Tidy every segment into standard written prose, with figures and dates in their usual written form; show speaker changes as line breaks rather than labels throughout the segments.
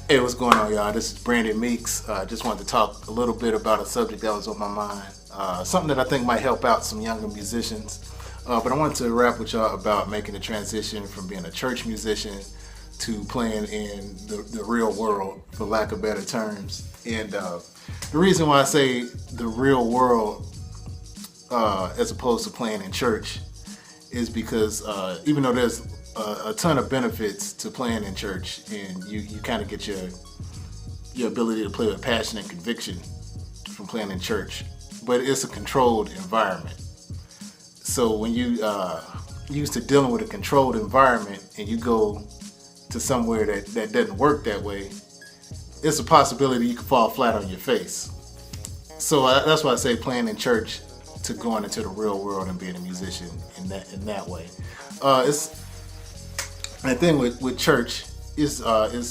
Hey, what's going on, y'all? This is Brandon Meeks. Just wanted to talk a little bit about a subject that was on my mind. Something that I think might help out some younger musicians. But I wanted to rap with y'all about making the transition from being a church musician to playing in the real world, for lack of better terms. And the reason why I say the real world as opposed to playing in church is because even though there's a ton of benefits to playing in church, and you kind of get your ability to play with passion and conviction from playing in church, but it's a controlled environment. So when you used to dealing with a controlled environment and you go to somewhere that doesn't work that way, it's a possibility you could fall flat on your face. So that's why I say playing in church to going into the real world and being a musician in that way. It's and the thing with church is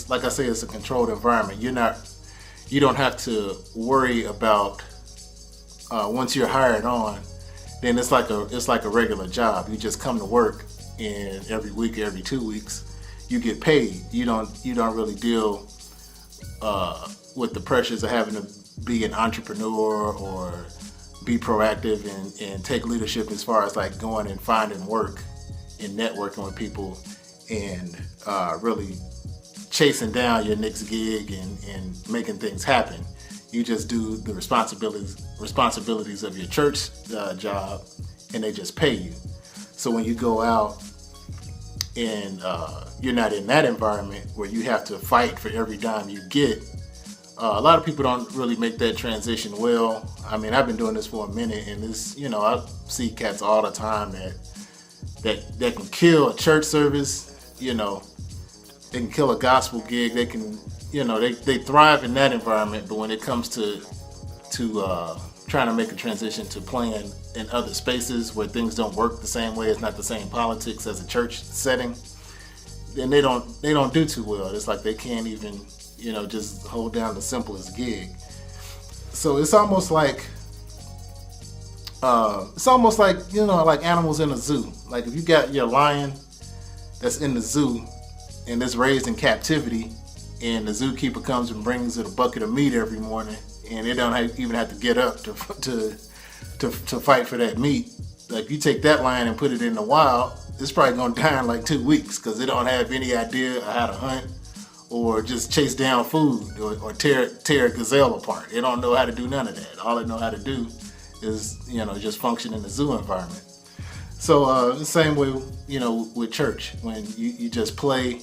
like I say, it's a controlled environment. You don't have to worry about once you're hired on, then it's like a regular job. You just come to work, and every week, every 2 weeks, you get paid. You don't really deal with the pressures of having to be an entrepreneur or be proactive and take leadership as far as like going and finding work and networking with people and really chasing down your next gig and making things happen. You just do the responsibilities of your church job, and they just pay you. So when you go out and you're not in that environment where you have to fight for every dime you get, a lot of people don't really make that transition well. I mean, I've been doing this for a minute, and I see cats all the time that can kill a church service. They can kill a gospel gig. They can, they thrive in that environment. But when it comes to trying to make a transition to playing in other spaces where things don't work the same way, it's not the same politics as a church setting, then they don't do too well. It's like they can't even, just hold down the simplest gig. So it's almost like like animals in a zoo. Like if you got your lion that's in the zoo and it's raised in captivity, and the zookeeper comes and brings it a bucket of meat every morning, and it don't even have to get up to fight for that meat. Like you take that lion and put it in the wild, it's probably gonna die in like 2 weeks because it don't have any idea of how to hunt or just chase down food or tear a gazelle apart. It don't know how to do none of that. All it know how to do is just function in the zoo environment. So the same way, with church, when you just play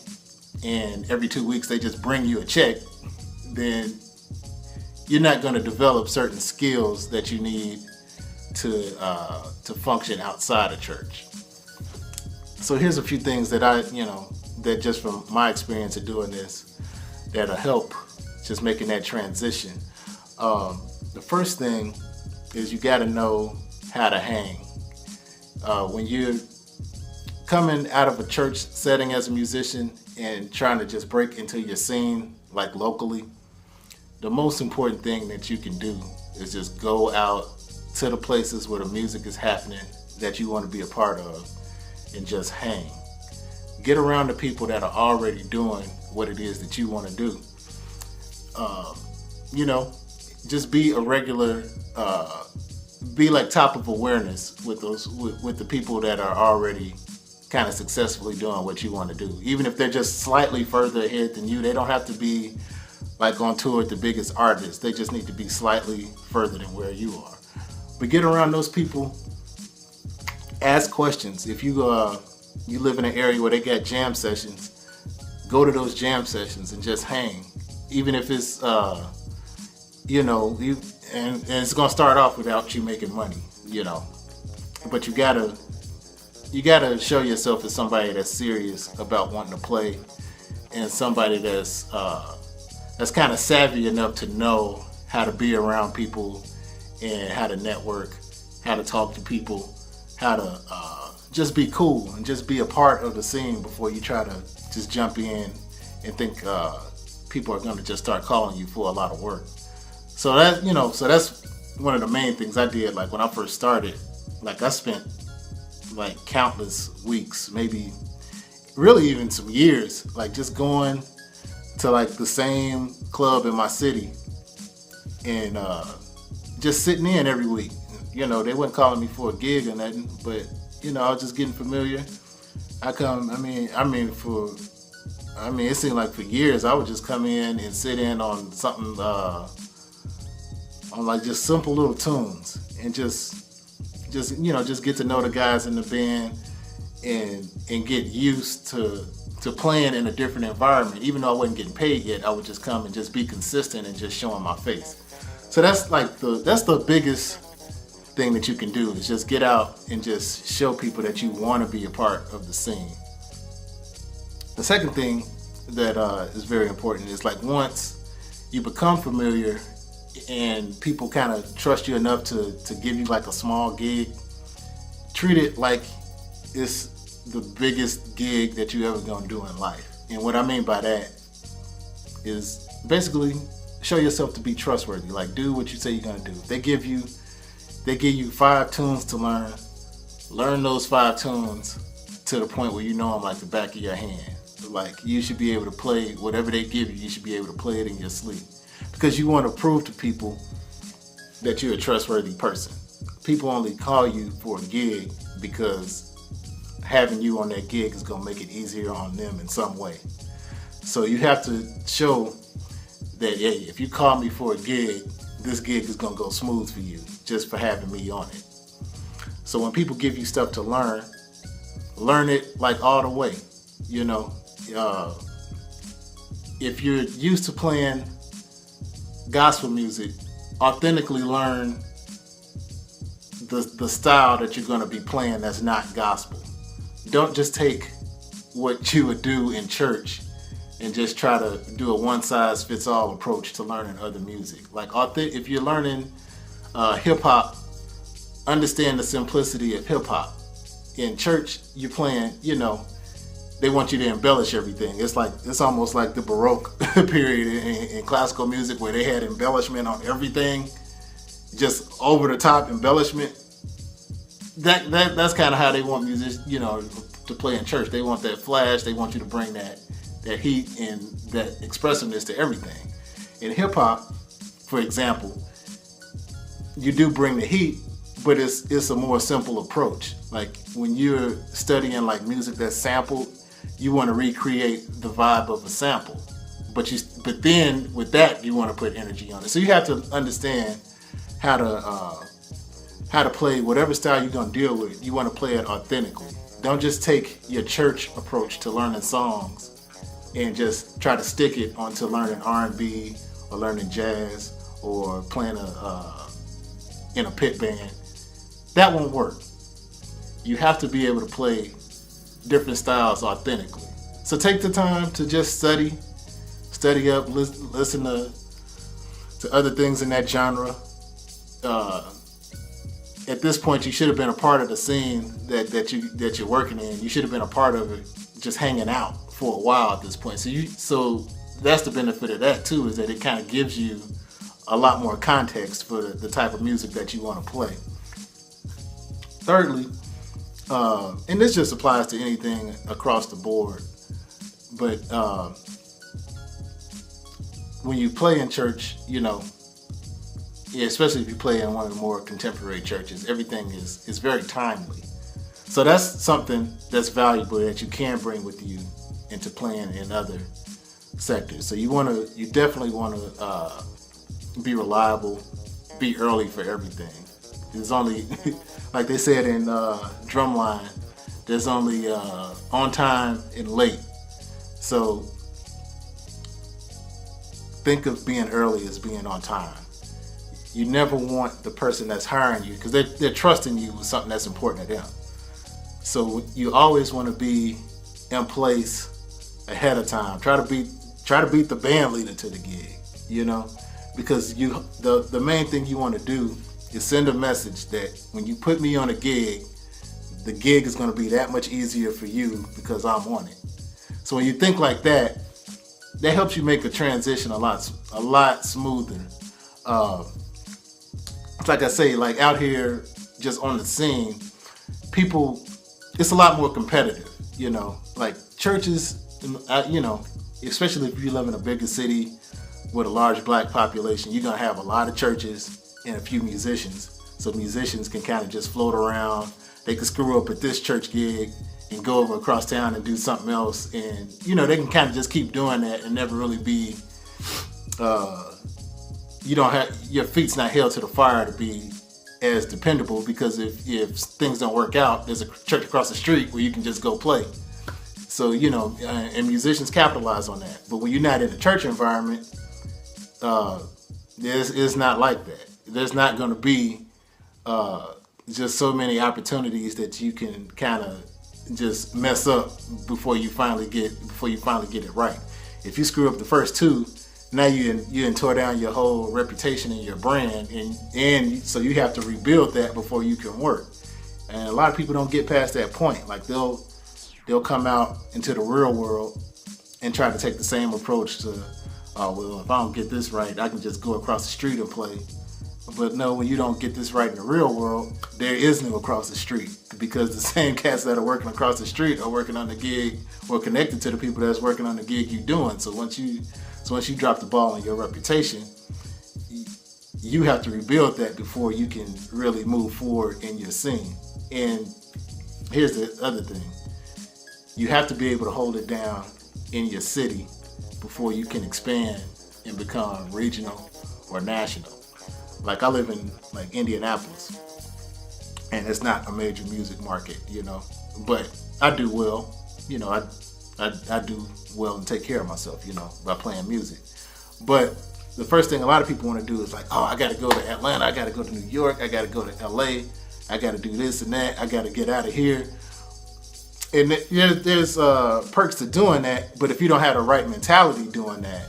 and every 2 weeks they just bring you a check, then you're not going to develop certain skills that you need to function outside of church. So here's a few things that that just from my experience of doing this, that'll help just making that transition. The first thing is you got to know how to hang. When you're coming out of a church setting as a musician and trying to just break into your scene, like locally, the most important thing that you can do is just go out to the places where the music is happening that you want to be a part of and just hang. Get around the people that are already doing what it is that you want to do. Just be a regular, be like top of awareness with the people that are already kind of successfully doing what you want to do. Even if they're just slightly further ahead than you, they don't have to be like on tour with the biggest artists. They just need to be slightly further than where you are. But get around those people, ask questions. If you live in an area where they got jam sessions, go to those jam sessions and just hang. Even if it's and it's gonna start off without you making money, but you gotta show yourself as somebody that's serious about wanting to play, and somebody that's kind of savvy enough to know how to be around people and how to network, how to talk to people, how to just be cool and just be a part of the scene before you try to just jump in and think people are going to just start calling you for a lot of work. So that's one of the main things I did. Like when I first started, like I spent like countless weeks, maybe really even some years, like just going to like the same club in my city and just sitting in every week. You know, they wasn't calling me for a gig or nothing, but you know, I was just getting familiar. I come, it seemed like for years I would just come in and sit in on something, on like just simple little tunes and just you know, just get to know the guys in the band and get used to playing in a different environment. Even though I wasn't getting paid yet, I would just come and just be consistent and just showing my face. So that's like that's the biggest thing that you can do, is just get out and just show people that you want to be a part of the scene. The second thing that is very important is like once you become familiar and people kind of trust you enough to give you like a small gig, treat it like it's the biggest gig that you ever gonna do in life. And what I mean by that is basically show yourself to be trustworthy. Like, do what you say you're gonna do. They give you 5 tunes to learn those 5 tunes to the point where you know them like the back of your hand. Like, you should be able to play whatever they give you. You should be able to play it in your sleep, because you want to prove to people that you're a trustworthy person. People only call you for a gig because having you on that gig is going to make it easier on them in some way. So you have to show that, hey, if you call me for a gig, this gig is going to go smooth for you just for having me on it. So when people give you stuff to learn it like all the way. You know, if you're used to playing gospel music, authentically learn the style that you're going to be playing that's not gospel. Don't just take what you would do in church and just try to do a one-size-fits-all approach to learning other music. Like, if you're learning hip-hop, understand the simplicity of hip-hop. In church, you're playing, you know, they want you to embellish everything. It's almost like the Baroque period in classical music, where they had embellishment on everything, just over the top embellishment. That's kind of how they want musicians, you know, to play in church. They want that flash. They want you to bring that heat and that expressiveness to everything. In hip hop, for example, you do bring the heat, but it's a more simple approach. Like when you're studying like music that's sampled, you want to recreate the vibe of a sample, but then with that you want to put energy on it. So you have to understand how to play whatever style you're gonna deal with. You want to play it authentically. Don't just take your church approach to learning songs and just try to stick it onto learning R&B or learning jazz or playing in a pit band. That won't work. You have to be able to play different styles authentically. So take the time to just study up, listen to other things in that genre. At this point, you should have been a part of the scene that you're working in. You should have been a part of it, just hanging out for a while at this point. So that's the benefit of that too, is that it kind of gives you a lot more context for the type of music that you want to play. Thirdly, and this just applies to anything across the board, but when you play in church, you know, yeah, especially if you play in one of the more contemporary churches, everything is very timely. So that's something that's valuable that you can bring with you into playing in other sectors. So you definitely want to be reliable, be early for everything. There's only, like they said in Drumline, there's only on time and late. So think of being early as being on time. You never want the person that's hiring you, because they're trusting you with something that's important to them. So you always want to be in place ahead of time. Try to beat the band leader to the gig, you know, because the main thing you want to do is send a message that when you put me on a gig, the gig is going to be that much easier for you because I'm on it. So when you think like that, that helps you make a transition a lot smoother. Like I say, like out here, just on the scene, people, it's a lot more competitive, you know. Like churches, you know, especially if you live in a bigger city with a large black population, you're gonna have a lot of churches and a few musicians. So musicians can kind of just float around. They can screw up at this church gig and go over across town and do something else. And, they can kind of just keep doing that and never really be, you don't have, your feet's not held to the fire to be as dependable, because if things don't work out, there's a church across the street where you can just go play. So, and musicians capitalize on that. But when you're not in a church environment, it's not like that. There's not going to be just so many opportunities that you can kind of just mess up before you finally get it right. If you screw up the first two, now you tore down your whole reputation and your brand, and so you have to rebuild that before you can work. And a lot of people don't get past that point. Like they'll come out into the real world and try to take the same approach to, well, if I don't get this right, I can just go across the street and play. But no, when you don't get this right in the real world, there is no across the street, because the same cats that are working across the street are working on the gig or connected to the people that's working on the gig you're doing. So once you drop the ball on your reputation, you have to rebuild that before you can really move forward in your scene. And here's the other thing. You have to be able to hold it down in your city before you can expand and become regional or national. Like I live in like Indianapolis, and it's not a major music market, but I do well, I do well and take care of myself, by playing music. But the first thing a lot of people want to do is like, oh, I got to go to Atlanta, I got to go to New York, I got to go to LA, I got to do this and that, I got to get out of here. And there's perks to doing that, but if you don't have the right mentality doing that,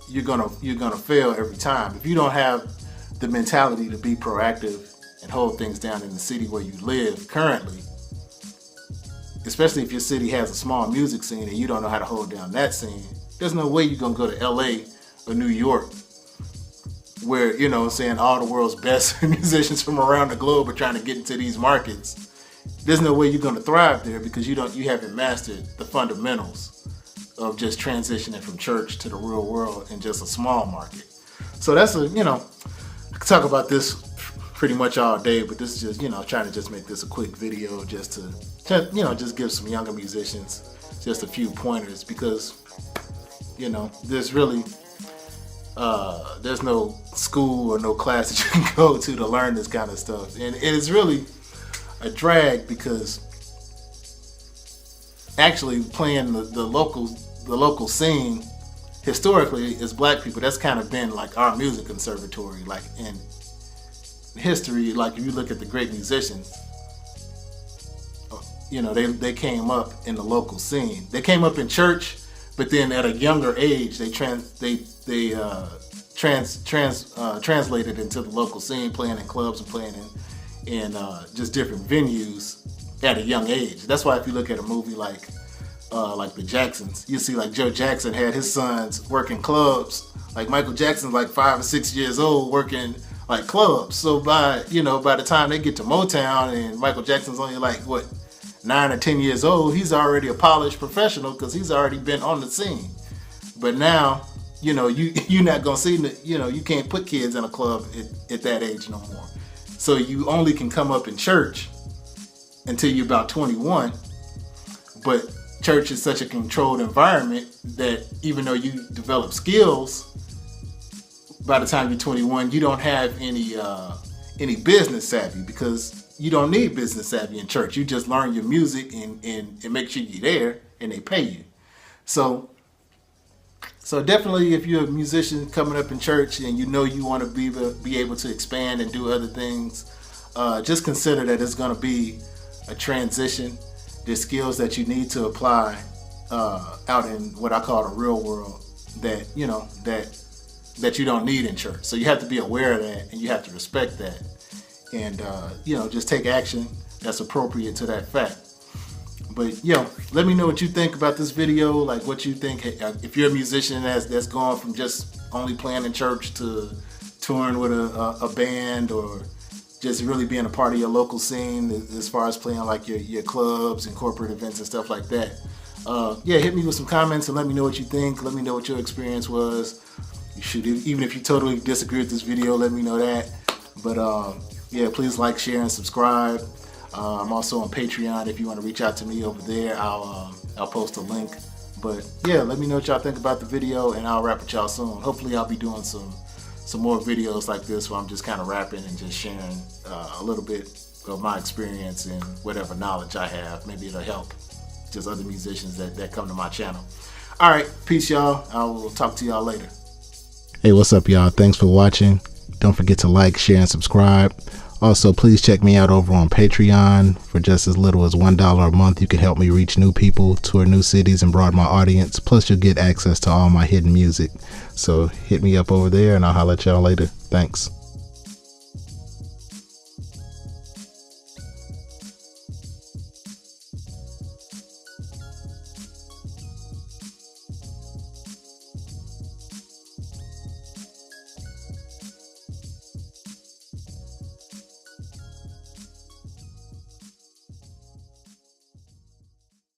you're gonna fail every time. If you don't have the mentality to be proactive and hold things down in the city where you live currently, especially if your city has a small music scene and you don't know how to hold down that scene, there's no way you're gonna go to LA or New York, where all the world's best musicians from around the globe are trying to get into these markets. There's no way you're going to thrive there, because you haven't mastered the fundamentals of just transitioning from church to the real world in just a small market. So that's I could talk about this pretty much all day, but this is just trying to just make this a quick video just to just give some younger musicians just a few pointers, because there's really there's no school or no class that you can go to learn this kind of stuff, and it's really a drag, because actually playing the local scene historically as black people, that's kind of been like our music conservatory. Like in history, like if you look at the great musicians, they came up in the local scene. They came up in church, but then at a younger age they translated into the local scene, playing in clubs and playing in just different venues at a young age. That's why if you look at a movie like the Jacksons, you see like Joe Jackson had his sons working clubs. Like Michael Jackson's like 5 or 6 years old working like clubs. So by the time they get to Motown and Michael Jackson's only like 9 or 10 years old, he's already a polished professional, because he's already been on the scene. But now, you're not gonna see you can't put kids in a club at that age no more. So you only can come up in church until you're about 21. But church is such a controlled environment that even though you develop skills, by the time you're 21, you don't have any business savvy, because you don't need business savvy in church. You just learn your music and make sure you're there, and they pay you. So definitely, if you're a musician coming up in church and you want to be able to expand and do other things, just consider that it's going to be a transition. There's skills that you need to apply out in what I call the real world that you don't need in church. So you have to be aware of that, and you have to respect that, and just take action that's appropriate to that fact. But let me know what you think about this video. Like what you think, if you're a musician that's gone from just only playing in church to touring with a band, or just really being a part of your local scene as far as playing like your clubs and corporate events and stuff like that. Yeah, hit me with some comments and let me know what you think. Let me know what your experience was. You should, even if you totally disagree with this video, let me know that. But yeah, please like, share, and subscribe. I'm also on Patreon. If you want to reach out to me over there, I'll post a link. But yeah, let me know what y'all think about the video, and I'll wrap with y'all soon. Hopefully I'll be doing some more videos like this where I'm just kind of rapping and just sharing a little bit of my experience and whatever knowledge I have. Maybe it'll help just other musicians that come to my channel. All right, peace, y'all. I will talk to y'all later.
Hey, what's up, y'all? Thanks for watching. Don't forget to like, share, and subscribe. Also, please check me out over on Patreon. For just as little as $1 a month, you can help me reach new people, tour new cities, and broaden my audience. Plus, you'll get access to all my hidden music. So hit me up over there, and I'll holler at y'all later. Thanks.